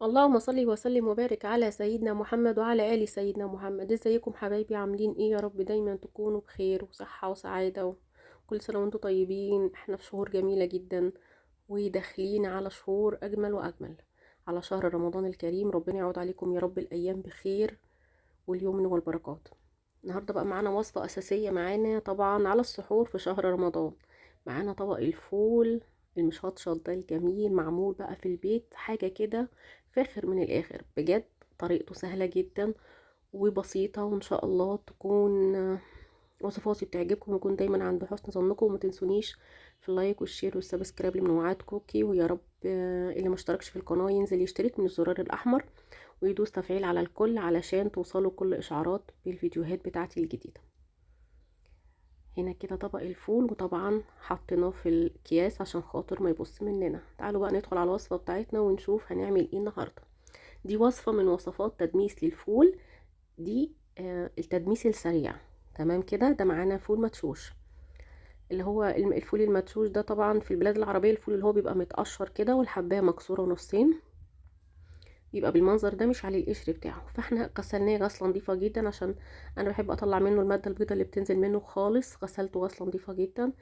اللهم صل وسلم وبارك على سيدنا محمد وعلى آل سيدنا محمد. ازيكم حبايبي؟ عاملين ايه؟ يا رب دايما تكونوا بخير وصحة وسعادة، وكل سنة وانتم طيبين. احنا في شهور جميلة جدا وداخلين على شهور أجمل وأجمل، على شهر رمضان الكريم. ربنا يعود عليكم يا رب الأيام بخير واليمن والبركات. النهاردة بقى معانا وصفة أساسية معانا طبعا على السحور في شهر رمضان. معانا طبق الفول المشطشط ده الجميل، معمول بقى في البيت، حاجة كده فاخر من الآخر بجد. طريقته سهلة جدا وبسيطة، وإن شاء الله تكون وصفاتي بتعجبكم ويكون دايما عند حسن ظنكم. وما تنسونيش في اللايك والشير والسبسكرايب لمنوعات كوكي. ويا رب اللي مشتركش في القناة ينزل يشترك من الزرار الأحمر ويدوس تفعيل على الكل علشان توصلوا كل إشعارات بالفيديوهات بتاعتي الجديدة. هنا كده طبق الفول، وطبعا حطيناه في الأكياس عشان خاطر ما يبص مننا. تعالوا بقى ندخل على الوصفة بتاعتنا ونشوف هنعمل ايه النهاردة. دي وصفة من وصفات تدميس للفول. دي التدميس السريع. تمام كده. ده معانا فول مدشوش، اللي هو الفول المدشوش ده طبعا في البلاد العربية الفول اللي هو بيبقى متقشر كده والحباية مكسورة نصين، بيبقى بالمنظر ده مش عليه القشر بتاعه. فاحنا غسلناه غسله نظيفه جدا عشان انا بحب اطلع منه الماده البيضاء اللي بتنزل منه خالص. غسلته غسله نظيفه جدا.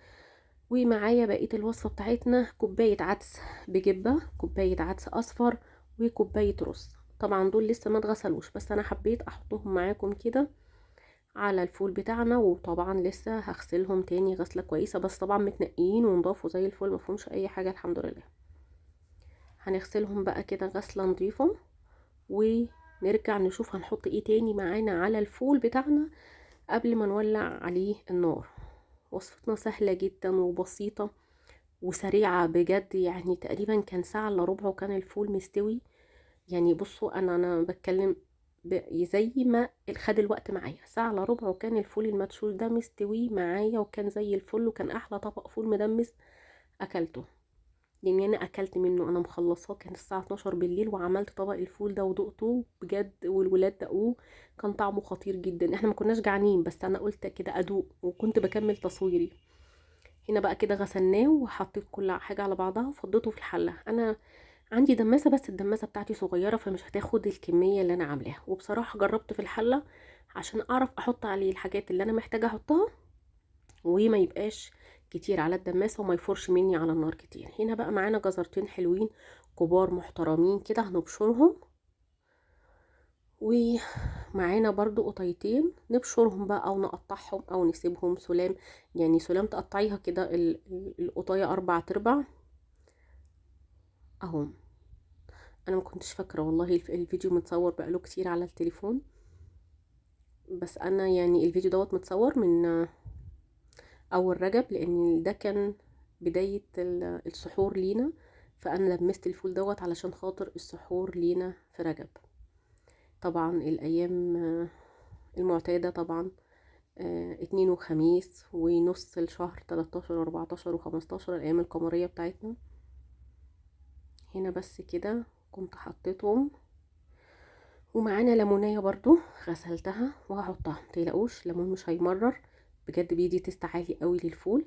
ومعايا بقيه الوصفه بتاعتنا: كوبايه عدس بجبه، كوبايه عدس اصفر، وكوبايه رز. طبعا دول لسه ما اتغسلوش، بس انا حبيت احطهم معاكم كده على الفول بتاعنا. وطبعا لسه هغسلهم تاني غسله كويسه، بس طبعا متنقيين ونضاف وزي الفل، مفهومش اي حاجه الحمد لله. هنغسلهم بقى كده غسله نظيفه، ونرجع نشوف هنحط ايه تاني معانا على الفول بتاعنا قبل ما نولع عليه النار. وصفتنا سهلة جدا وبسيطة وسريعة بجد، يعني تقريبا كان ساعة الا ربع وكان الفول مستوي. يعني بصوا انا بتكلم زي ما خد الوقت معايا ساعة الا ربع، وكان الفول المدشوش ده مستوي معايا وكان زي الفل، وكان احلى طبق فول مدمس اكلته. يعني انا اكلت منه، انا مخلصاه كان الساعه 12 بالليل، وعملت طبق الفول ده ودقته بجد والولاد دقوه. كان طعمه خطير جدا. احنا ما كناش جعانين، بس انا قلت كده ادوق وكنت بكمل تصويري. هنا بقى كده غسلناه وحطيت كل حاجه على بعضها وفضيته في الحله. انا عندي دماسه، بس الدماسه بتاعتي صغيره فمش هتاخد الكميه اللي انا عاملاها. وبصراحه جربت في الحله عشان اعرف احط عليه الحاجات اللي انا محتاجه احطها، وما يبقاش كتير على الدماسة وما يفرش مني على النار كتير. هنا بقى معانا جزرتين حلوين كبار محترمين كده هنبشرهم، ومعانا برضو قطيتين نبشرهم بقى او نقطعهم او نسيبهم سلام. يعني سلام تقطعيها كده القطاية 4 ارباع اهو. انا ما كنتش فاكرة والله الفيديو متصور بقاله كتير على التليفون، بس انا يعني الفيديو دوت متصور من اول رجب، لان ده كان بداية السحور لينا. فانا لمست الفول دوت علشان خاطر السحور لينا في رجب. طبعا الايام المعتادة طبعا اتنين وخميس ونص الشهر 13 و14 و15 الايام القمرية بتاعتنا. هنا بس كده كنت حطيتهم. ومعانا ليمونية برضو غسلتها وهحطها، متقلقوش ليمون مش هيمرر بجد، بيدي تيست عالي قوي للفول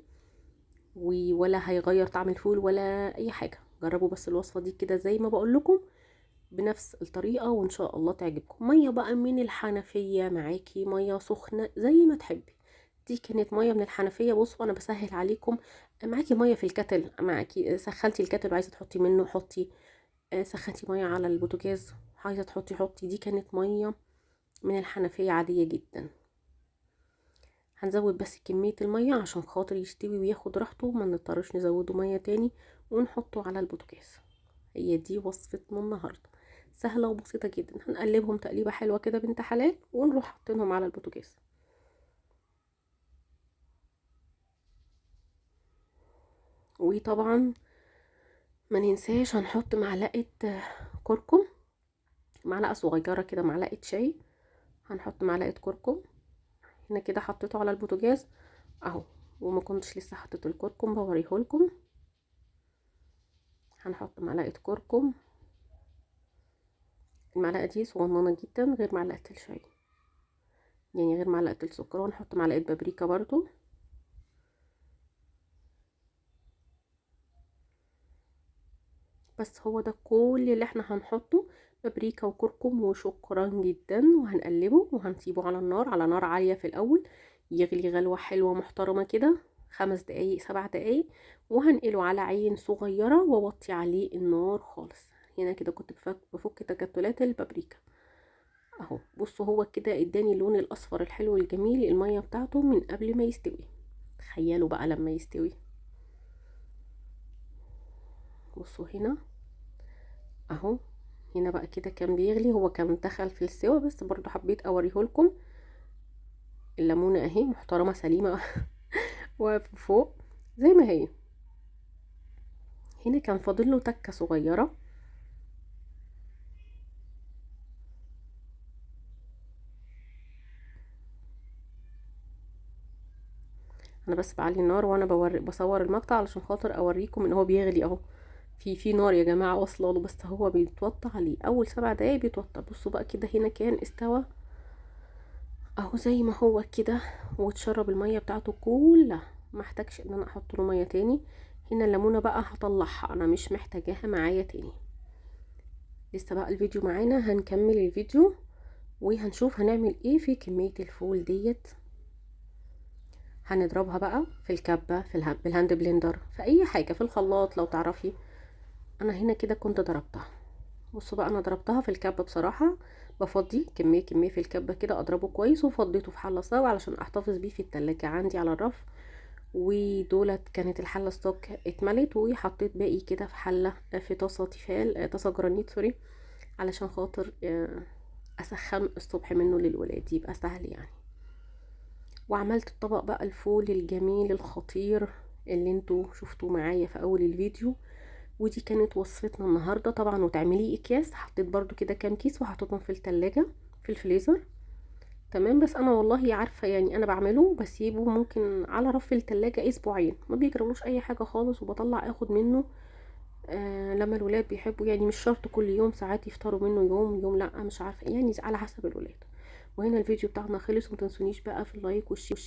ولا هيغير طعم الفول ولا اي حاجه. جربوا بس الوصفه دي كده زي ما بقول لكم بنفس الطريقه وان شاء الله تعجبكم. ميه بقى من الحنفيه معاكي، ميه سخنه زي ما تحبي. دي كانت ميه من الحنفيه. بصوا انا بسهل عليكم، معاكي ميه في الكتل، معاكي سخنتي الكتل وعايزه تحطي منه حطي، سخنتي ميه على البوتاجاز عايزه تحطي حطي. دي كانت ميه من الحنفيه عاديه جدا. هنزود بس كمية المية عشان خاطر يستوي وياخد راحته، ما نضطرش نزوده مية تاني ونحطه على البوتاجاز. هي دي وصفتنا النهاردة، سهلة وبسيطة جدا. هنقلبهم تقليبة حلوة كده بنت حلال ونروح حاطينهم على البوتاجاز. وطبعا ما ننساش هنحط معلقة كركم، معلقة صغيرة كده، معلقة شاي. هنحط معلقة كركم. هنا كده حطيته على البوتاجاز اهو، وما كنتش لسه حطيت الكركم بوريهولكم. هنحط معلقة كركم، المعلقة دي صغننة جدا غير معلقة الشاي، يعني غير معلقة السكر. ونحط معلقة بابريكا برضو. بس هو ده كل اللي احنا هنحطه، بابريكا وكركم، وشكرا جدا. وهنقلبه وهنسيبه على النار، على نار عالية في الاول، يغلي غلوة حلوة محترمة كده 5 دقايق 7 دقايق، وهنقله على عين صغيرة واوطي عليه النار خالص. هنا كده كنت بفك تكتلات البابريكا اهو. بصوا هو كده اداني اللون الاصفر الحلو الجميل، المية بتاعته من قبل ما يستوي. تخيلوا بقى لما يستوي. بصوا هنا اهو. هنا بقى كده كان بيغلي، هو كان دخل في السوا، بس برضو حبيت اوريهولكم. الليمونه اهي محترمه سليمه واقفه فوق زي ما هي. هنا كان فاضل له تكه صغيره. انا بس بعلي النار وانا بصور المقطع علشان خاطر اوريكم ان هو بيغلي اهو. في نار يا جماعه واصله له، بس هو بيتوطى عليه اول 7 دقايق بيتوطى. بصوا بقى كده هنا كان استوى اهو زي ما هو كده، وتشرب الميه بتاعته كلها، ما احتاجش ان انا احط له ميه تاني. هنا الليمونه بقى هطلعها، انا مش محتاجاها معايا تاني. لسه بقى الفيديو معانا، هنكمل الفيديو وهنشوف هنعمل ايه في كميه الفول ديت. هنضربها بقى في الكبه، بالهاند بلندر، في اي حاجه، في الخلاط لو تعرفي. انا هنا كده كنت ضربتها. بصوا بقى انا ضربتها في الكبه بصراحه. بفضي كميه كميه في الكبه كده، اضربه كويس، وفضيته في حله صاج علشان احتفظ بيه في التلاجة عندي على الرف. ودولت كانت الحله ستوك اتملت، وحطيت باقي كده في حله، في طاسه تيفال، طاسه جرانيت سوري، علشان خاطر اسخن الصبح منه للولاد يبقى سهل يعني. وعملت الطبق بقى الفول الجميل الخطير اللي انتوا شفتوه معايا في اول الفيديو. ودي كانت وصفتنا النهاردة طبعا. وتعمليه اكياس، حطيت برضو كده كام كيس وحطيتهم في التلاجة في الفريزر. تمام. بس انا والله عارفة يعني انا بعمله بسيبه ممكن على رف التلاجة اسبوعين، ما بيجرالوش اي حاجة خالص، وبطلع اخد منه لما الولاد بيحبوا يعني. مش شرط كل يوم، ساعات يفطروا منه يوم يوم لا، مش عارفة يعني، على حسب الولاد. وهنا الفيديو بتاعنا خلص، ومتنسونيش بقى في اللايك والشير.